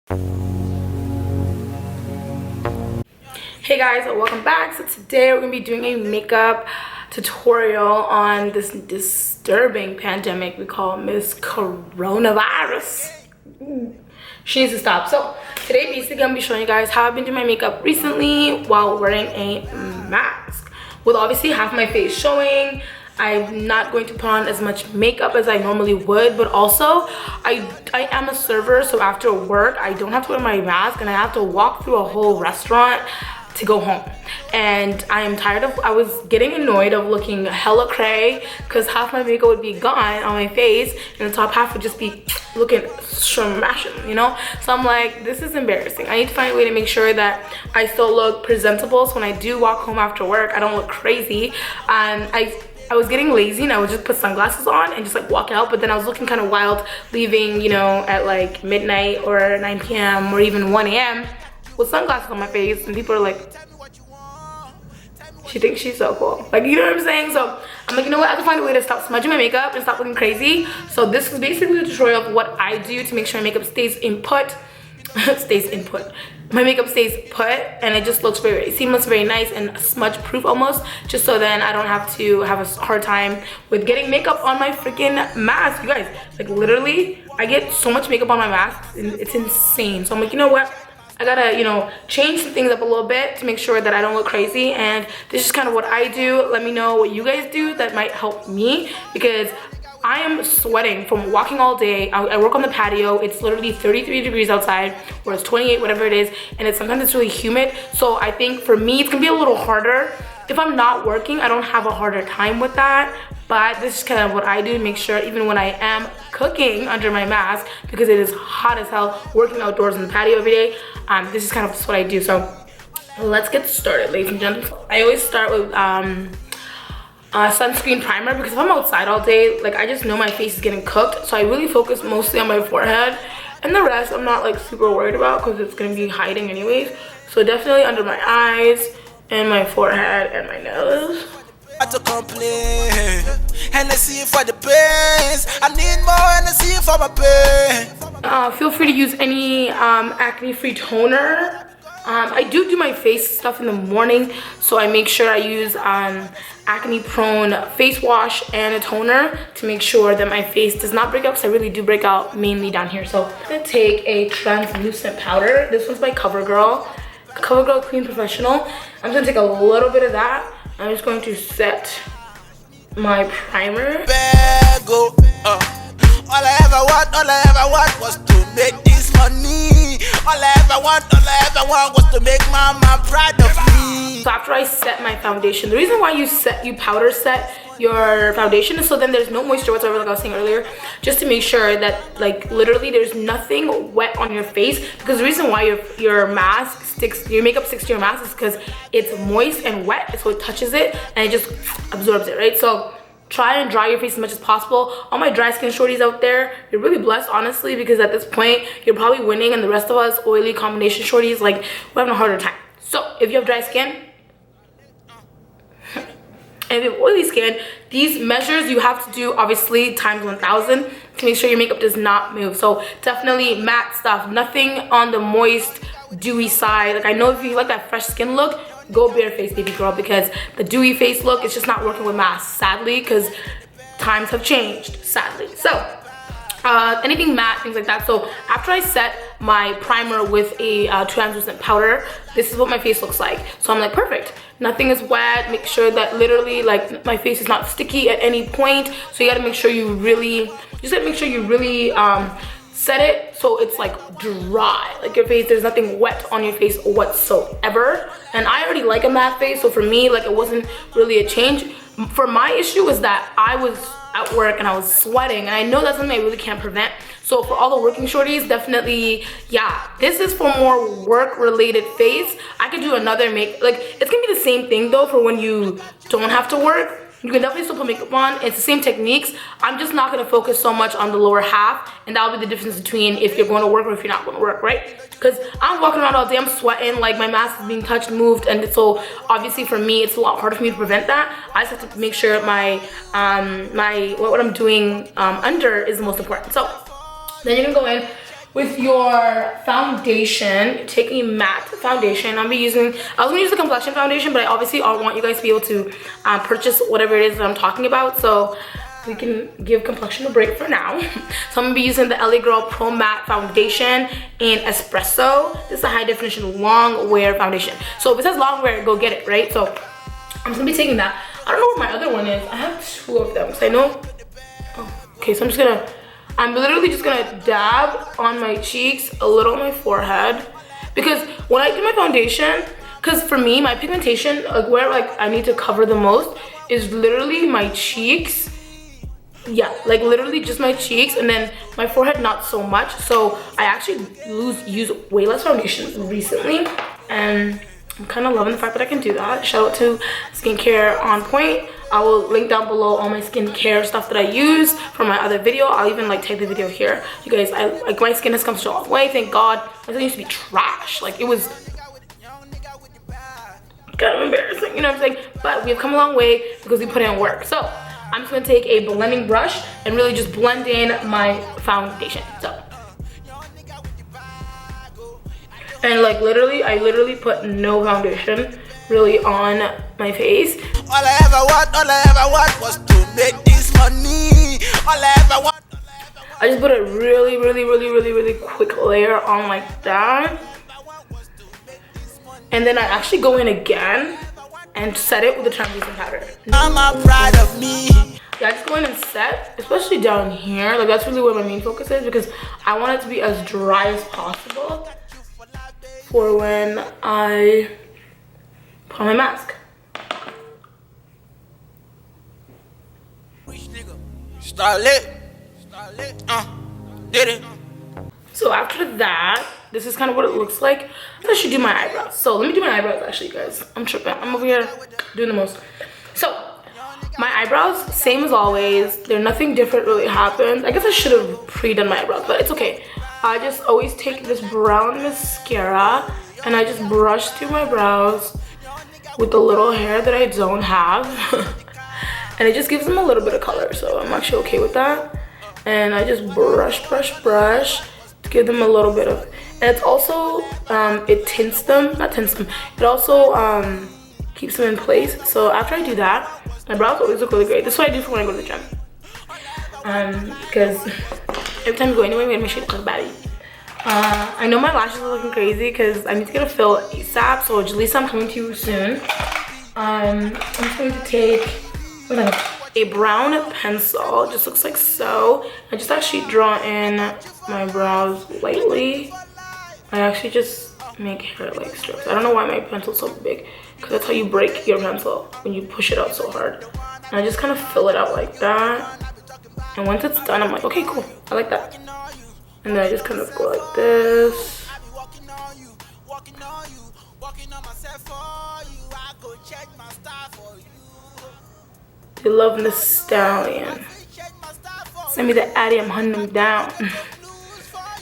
Hey guys, welcome back. So today we're gonna be doing a makeup tutorial on this disturbing pandemic we call Miss Coronavirus. She needs to stop. So today basically I'm gonna be showing you guys how I've been doing my makeup recently while wearing a mask, with obviously half my face showing. I'm not going to put on as much makeup as I normally would, but also I am a server, so after work I don't have to wear my mask and I have to walk through a whole restaurant to go home. And I am tired of, I was getting annoyed of looking hella cray because half my makeup would be gone on my face and the top half would just be looking smashing, you know? So I'm like, this is embarrassing. I need to find a way to make sure that I still look presentable, so when I do walk home after work I don't look crazy. I was getting lazy and I would just put sunglasses on and just like walk out, but then I was looking kind of wild leaving, you know, at like midnight or 9 p.m. or even 1 a.m. with sunglasses on my face, and people are like, she thinks she's so cool. Like, you know what I'm saying? So I'm like, you know what? I have to find a way to stop smudging my makeup and stop looking crazy. So this is basically a tutorial of what I do to make sure my makeup stays my makeup stays put, and it just looks very seamless, very nice, and smudge proof almost, just so then I don't have to have a hard time with getting makeup on my freaking mask. You guys, like literally I get so much makeup on my mask and it's insane. So I'm like, you know what, I gotta, you know, change some things up a little bit to make sure that I don't look crazy. And this is kind of what I do. Let me know what you guys do that might help me, because I am sweating from walking all day. I work on the patio. It's literally 33 degrees outside, or it's 28, whatever it is, and sometimes it's really humid. So I think for me it's gonna be a little harder. If I'm not working, I don't have a harder time with that, but this is kind of what I do to make sure even when I am cooking under my mask, because it is hot as hell, working outdoors in the patio every day, this is kind of what I do. So let's get started, ladies and gentlemen. I always start with sunscreen primer, because if I'm outside all day, like I just know my face is getting cooked, so I really focus mostly on my forehead, and the rest I'm not like super worried about because it's gonna be hiding anyways. So definitely under my eyes and my forehead and my nose. To complain, Hennessy for the pains. I need more Hennessy for my pain. Feel free to use any acne-free toner. I do my face stuff in the morning, so I make sure I use acne-prone face wash and a toner to make sure that my face does not break out, because I really do break out mainly down here. So I'm gonna take a translucent powder. This one's by CoverGirl Clean Professional. I'm just gonna take a little bit of that. I'm just going to set my primer. All I ever want was to make this money. All I ever want was to make mama proud of me. So after I set my foundation, the reason why you powder set your foundation is so then there's no moisture whatsoever, like I was saying earlier, just to make sure that like literally there's nothing wet on your face. Because the reason why your makeup sticks to your mask is because it's moist and wet, so it touches it and it just absorbs it, right? So try and dry your face as much as possible. All my dry skin shorties out there, you're really blessed, honestly, because at this point you're probably winning, and the rest of us oily combination shorties, like, we're having a harder time. So if you have dry skin and if you have oily skin, these measures you have to do obviously times 1,000 to make sure your makeup does not move. So definitely matte stuff, nothing on the moist dewy side. Like, I know if you like that fresh skin look, go bare face, baby girl, because the dewy face look is just not working with masks, sadly, because times have changed, sadly. So anything matte, things like that. So after I set my primer with a translucent powder, this is what my face looks like. So I'm like, perfect, nothing is wet. Make sure that literally like my face is not sticky at any point. So you got to make sure you really set it so it's like dry, like your face, there's nothing wet on your face whatsoever. And I already like a matte face, so for me, like, it wasn't really a change. For my issue was that I was at work and I was sweating, and I know that's something I really can't prevent. So for all the working shorties, definitely, yeah, this is for more work related face. I could do another it's gonna be the same thing though for when you don't have to work. You can definitely still put makeup on. It's the same techniques. I'm just not going to focus so much on the lower half, and that'll be the difference between if you're going to work or if you're not going to work, right? Because I'm walking around all day, I'm sweating, like my mask is being touched, moved, and so obviously for me it's a lot harder for me to prevent that. I just have to make sure my what I'm doing under is the most important. So then you're gonna go in with your foundation, take a matte foundation. I was gonna use the Complexion foundation, but I obviously want you guys to be able to purchase whatever it is that I'm talking about, so we can give Complexion a break for now. So I'm gonna be using the LA Girl Pro Matte Foundation in Espresso. This is a high definition long wear foundation. So if it says long wear, go get it, right? So I'm just gonna be taking that. I don't know where my other one is. I have 2 of them, so I know. Oh, okay, so I'm literally just gonna dab on my cheeks, a little on my forehead, because when I do my foundation, because for me, my pigmentation, like where like I need to cover the most is literally my cheeks. Yeah, like literally just my cheeks, and then my forehead not so much. So I actually use way less foundation recently, and I'm kind of loving the fact that I can do that. Shout out to Skincare On Point. I will link down below all my skincare stuff that I use from my other video. I'll even like take the video here. You guys, like my skin has come so long way, thank God. My skin used to be trash. Like it was kind of embarrassing, you know what I'm saying? But we've come a long way because we put in work. So I'm just gonna take a blending brush and really just blend in my foundation. So, and like literally, I literally put no foundation really on my face. All I ever want was to make this money. All I ever want. I just put a really quick layer on like that. And then I actually go in again and set it with the translucent powder. I'm proud of me. Yeah, I just go in and set, especially down here. Like that's really where my main focus is, because I want it to be as dry as possible for when I put on my mask. Start lit. Did it. So after that, this is kind of what it looks like. I should do my eyebrows. So let me do my eyebrows actually, guys. I'm tripping. I'm over here doing the most. So my eyebrows, same as always. There's nothing different really happened. I guess I should have pre-done my eyebrows, but it's okay. I just always take this brown mascara and I just brush through my brows with the little hair that I don't have. And it just gives them a little bit of color, so I'm actually okay with that. And I just brush to give them a little bit of, and it's also it tints them, not tints them, it also keeps them in place. So after I do that, my brows always look really great. This is what I do for when I go to the gym, because every time you go anywhere, I'm gonna make sure you look like a baddie. I know my lashes are looking crazy because I need to get a fill ASAP, so Jalisa, I'm coming to you soon. I'm just going to take a brown pencil. It just looks like so. I just actually draw in my brows lightly. I actually just make hair-like strokes. I don't know why my pencil's so big, because that's how you break your pencil, when you push it out so hard. And I just kind of fill it out like that. And once it's done, I'm like, okay, cool, I like that. And then I just kind of go like this. They love the stallion. Send me the Addis, I'm hunting them down.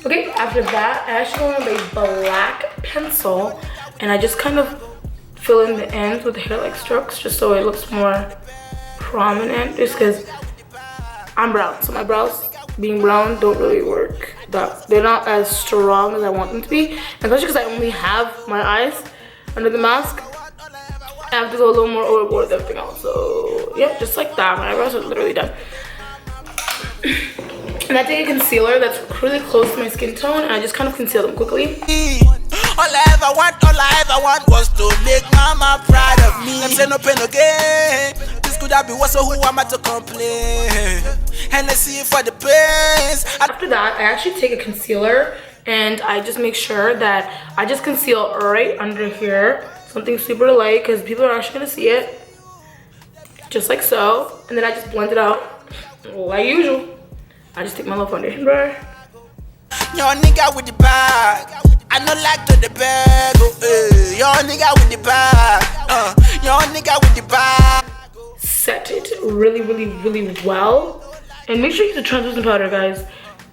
Okay, after that, I actually go with a black pencil and I just kind of fill in the ends with hair-like strokes just so it looks more prominent, just because I'm brown, so my brows being brown don't really work. They're not as strong as I want them to be, especially because I only have my eyes under the mask. I have to go a little more overboard with everything else. So yeah, just like that, my eyebrows are literally done. And I take a concealer that's really close to my skin tone and I just kind of conceal them quickly. All I ever want was to make mama proud of me. Them say no pain again. This could have been what's, so who am I to complain? And let's see for the pains. After that, I actually take a concealer and I just make sure that I just conceal right under here. Something super light, because people are actually gonna see it. Just like so. And then I just blend it out like usual. I just take my little foundation brush. Your nigga with the bag. I know like to the bag. Your nigga with the bag. Your nigga with the bag. Set it really well. And make sure you use the translucent powder, guys.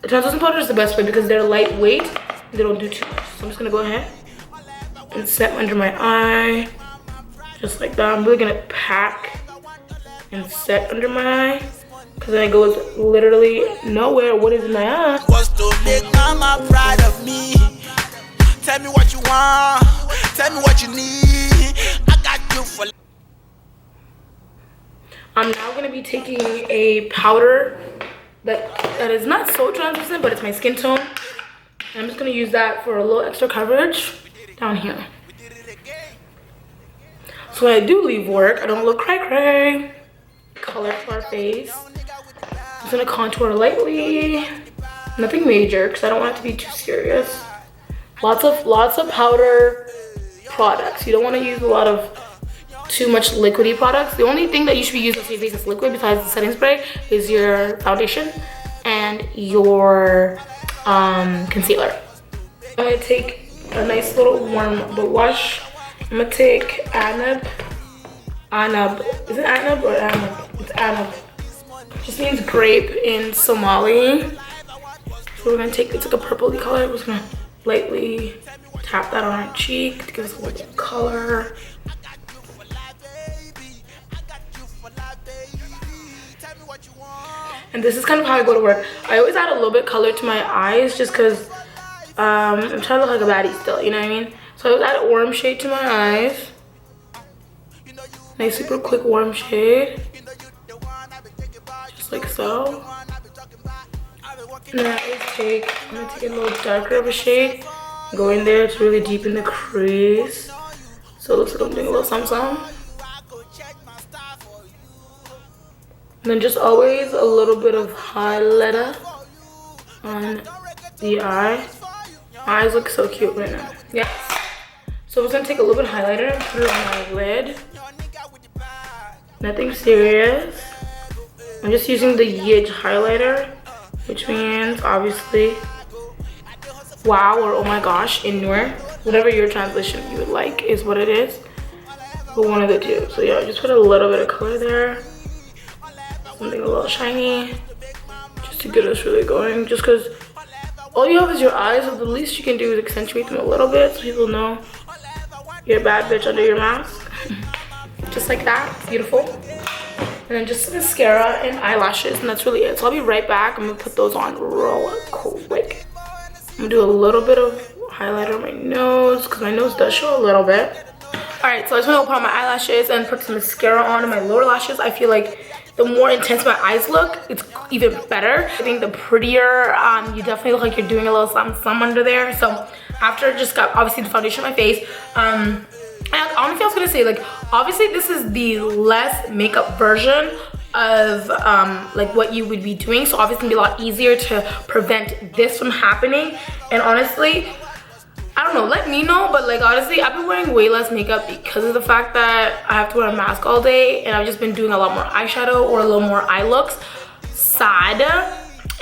The translucent powder is the best way because they're lightweight. They don't do too much. So I'm just gonna go ahead and set under my eye. Just like that. I'm really gonna pack and set under my eye, because then it goes literally nowhere. What is in my eye? Was to make mama mama proud of me. Tell me what you want, tell me what you need. I got you for. I'm now gonna be taking a powder that is not so translucent, but it's my skin tone. And I'm just gonna use that for a little extra coverage down here. So when I do leave work, I don't look cray-cray. Color to our face. I'm just gonna contour lightly. Nothing major, because I don't want it to be too serious. Lots of powder products. You don't want to use a lot of too much liquidy products. The only thing that you should be using on your face as liquid besides the setting spray is your foundation and your concealer. I'm gonna take a nice little warm blush. I'm gonna take Anab. Is it Anab or Anab? It's Anab. Just means grape in Somali. So we're gonna take, it's like a purpley color. We're just gonna lightly tap that on our cheek to give us a little bit of color. And this is kind of how I go to work. I always add a little bit color to my eyes just because I'm trying to look like a baddie still, you know what I mean? So I always add a warm shade to my eyes. Nice super quick warm shade. Just like so. And then I'm gonna take a little darker of a shade. Go in there to really deepen the crease. So it looks like I'm doing a little something. And then just always a little bit of highlighter on the eye. My eyes look so cute right now. Yes. So I'm just gonna take a little bit of highlighter and put it on my lid. Nothing serious. I'm just using the Yidge highlighter, which means obviously wow or oh my gosh in Noor. Whatever your translation you would like is what it is. But one of the two. So yeah, just put a little bit of color there. Something a little shiny. Just to get us really going. Just because all you have is your eyes, so the least you can do is accentuate them a little bit so people know you're a bad bitch under your mask. Just like that. Beautiful. And then just mascara and eyelashes, and that's really it. So I'll be right back. I'm gonna put those on real quick. I'm gonna do a little bit of highlighter on my nose because my nose does show a little bit. Alright, so I just want to put on my eyelashes and put some mascara on my lower lashes. I feel like the more intense my eyes look, it's even better. I think the prettier, you definitely look like you're doing a little something under there. So after I just got obviously the foundation on my face, and honestly I was gonna say, like, obviously this is the less makeup version of like what you would be doing. So obviously it's gonna be a lot easier to prevent this from happening. And honestly, I don't know, let me know, but like honestly, I've been wearing way less makeup because of the fact that I have to wear a mask all day, and I've just been doing a lot more eyeshadow or a little more eye looks. Sad.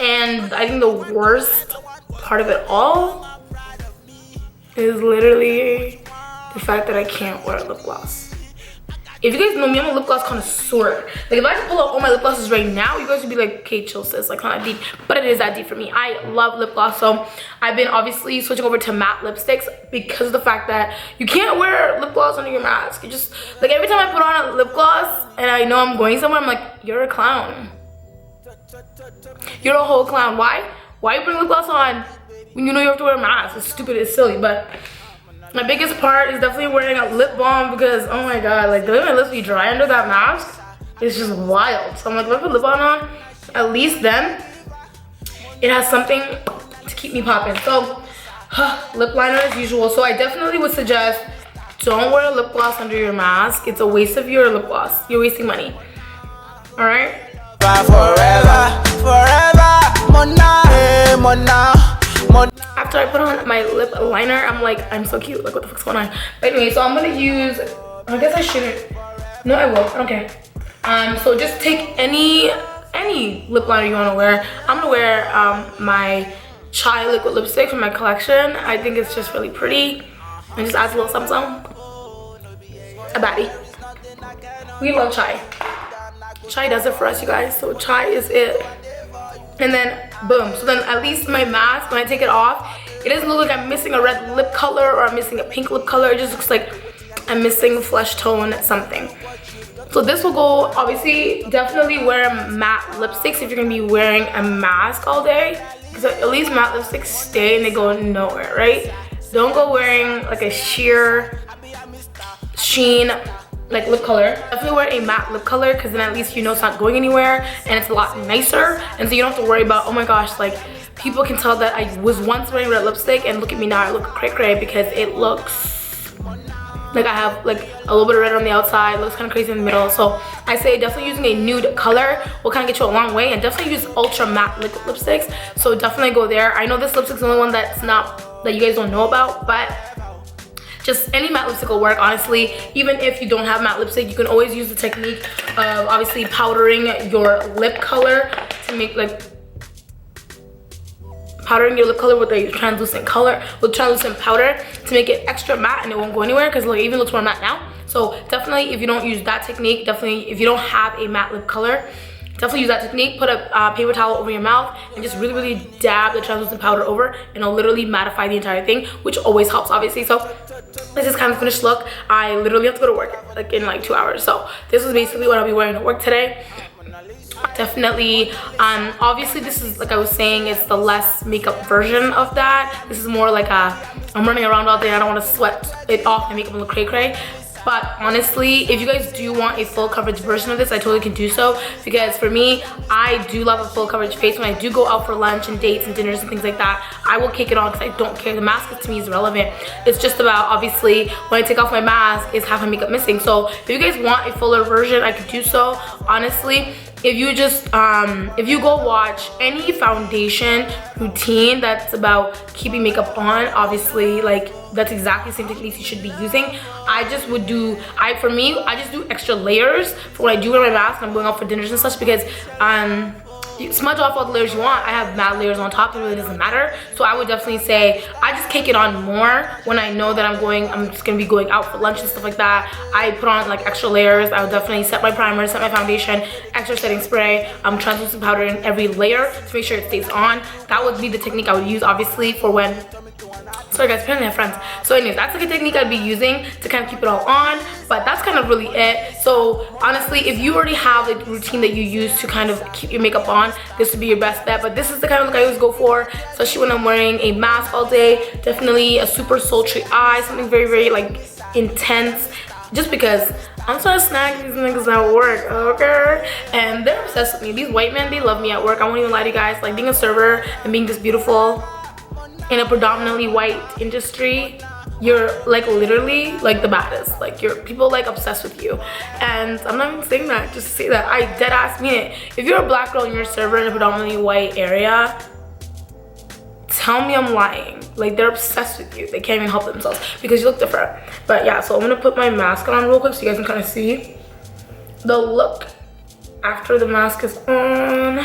And I think the worst part of it all is literally the fact that I can't wear lip gloss. If you guys know me, I'm a lip gloss connoisseur. Like if I could pull out all my lip glosses right now, you guys would be like, okay, chill sis, like not that deep. But it is that deep for me. I love lip gloss. So I've been obviously switching over to matte lipsticks because of the fact that you can't wear lip gloss under your mask. You just, like every time I put on a lip gloss and I know I'm going somewhere, I'm like, you're a clown. You're a whole clown. Why? Why you putting lip gloss on when you know you have to wear a mask? It's stupid, it's silly, but my biggest part is definitely wearing a lip balm because, oh my god, like the way my lips be dry under that mask is just wild. So I'm like, if I put lip balm on, at least then it has something to keep me popping. So, lip liner as usual. So I definitely would suggest don't wear a lip gloss under your mask. It's a waste of your lip gloss. You're wasting money. All right? Forever, forever, mona, mona. After I put on my lip liner, I'm like, I'm so cute. Like, what the fuck's going on? But anyway, so I'm gonna use, I guess I shouldn't. No, I will. I don't care. So just take any lip liner you wanna wear. I'm gonna wear my Chai liquid lipstick from my collection. I think it's just really pretty. And just adds a little something. A baddie. We love Chai. Chai does it for us, you guys. So Chai is it. And then boom. So then at least my mask, when I take it off, it doesn't look like I'm missing a red lip color or I'm missing a pink lip color. It just looks like I'm missing flesh tone something. So this will go, obviously, definitely wear matte lipsticks if you're gonna be wearing a mask all day. because at least matte lipsticks stay and they go nowhere, right? Don't go wearing like a sheer sheen like lip color. Definitely wear a matte lip color, because then at least you know it's not going anywhere and it's a lot nicer, and so you don't have to worry about, oh my gosh, like people can tell that I was once wearing red lipstick and look at me now, I look cray cray because it looks like I have like a little bit of red on the outside. It looks kind of crazy in the middle. So I say definitely using a nude color will kind of get you a long way, and definitely use ultra matte liquid lipsticks. So definitely go there. I know this lipstick's the only one that's not, that you guys don't know about, but just any matte lipstick will work, honestly. Even if you don't have matte lipstick, you can always use the technique of obviously powdering your lip color to make like powdering your lip color with a translucent powder to make it extra matte, and it won't go anywhere, because look, it even looks more matte now. So definitely, if you don't use that technique, definitely if you don't have a matte lip color, definitely use that technique. Put a paper towel over your mouth and just really dab the translucent powder over, and it'll literally mattify the entire thing, which always helps, obviously. So this is kind of finished look. I literally have to go to work like in like 2 hours, so this is basically what I'll be wearing to work today. Definitely, obviously this is, like I was saying, it's the less makeup version of that. This is more like a, I'm running around all day, I don't want to sweat it off and make it look cray cray. But honestly, if you guys do want a full coverage version of this, I totally can do so, because for me, I do love a full coverage face. When I do go out for lunch and dates and dinners and things like that, I will kick it on because I don't care. The mask to me is irrelevant. It's just about, obviously, when I take off my mask, is half my makeup missing. So if you guys want a fuller version, I could do so. Honestly, if you just if you go watch any foundation routine that's about keeping makeup on, obviously, like, that's exactly the same techniques you should be using. I just would do, for me, I just do extra layers for when I do wear my mask and I'm going out for dinners and such, because you smudge off all the layers you want. I have matte layers on top, it really doesn't matter. So I would definitely say I just cake it on more when I know that I'm just gonna be going out for lunch and stuff like that. I put on like extra layers. I would definitely set my primer, set my foundation, extra setting spray, translucent powder in every layer to make sure it stays on. That would be the technique I would use, obviously, for when, sorry guys, apparently I have friends. So anyways, that's like a technique I'd be using to kind of keep it all on, but that's kind of really it. So honestly, if you already have a routine that you use to kind of keep your makeup on, this would be your best bet. But this is the kind of look I always go for, especially when I'm wearing a mask all day. Definitely a super sultry eye, something very like intense, just because I'm trying to snag these niggas at work, okay? And they're obsessed with me. These white men, they love me at work. I won't even lie to you guys. Like, being a server and being this beautiful in a predominantly white industry, you're like literally like the baddest. Like, people like obsessed with you. And I'm not even saying that just to say that. I dead ass mean it. If you're a black girl and you're a server in a predominantly white area, tell me I'm lying. Like, they're obsessed with you. They can't even help themselves because you look different. But yeah, so I'm gonna put my mask on real quick so you guys can kind of see the look after the mask is on.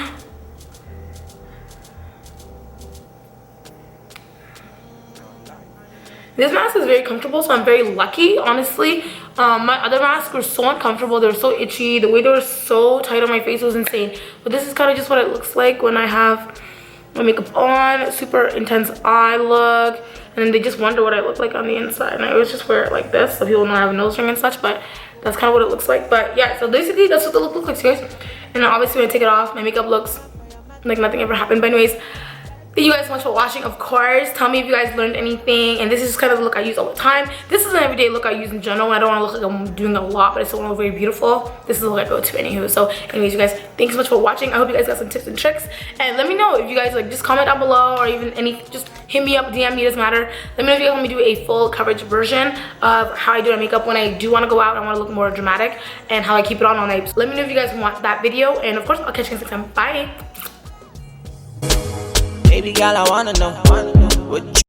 This mask is very comfortable, so I'm very lucky, honestly. My other masks were so uncomfortable. They were so itchy. The way they were so tight on my face was insane. But this is kind of just what it looks like when I have my makeup on. Super intense eye look. And then they just wonder what I look like on the inside. And I always just wear it like this so people know I have a nose ring and such. But that's kind of what it looks like. But yeah, so basically that's what the look looks like, guys. And then obviously when I take it off, my makeup looks like nothing ever happened. But anyways, thank you guys so much for watching. Of course, tell me if you guys learned anything. And this is kind of the look I use all the time. This is an everyday look I use in general. I don't want to look like I'm doing a lot, but I still want to look very beautiful. This is the look I go to anywho. So anyways, you guys, thanks so much for watching. I hope you guys got some tips and tricks. And let me know if you guys like, just comment down below, or even just hit me up, DM me, doesn't matter. Let me know if you guys want me to do a full coverage version of how I do my makeup when I do want to go out and I want to look more dramatic, and how I keep it on all night. Let me know if you guys want that video. And of course, I'll catch you guys next time. Bye. Baby girl, I wanna know what you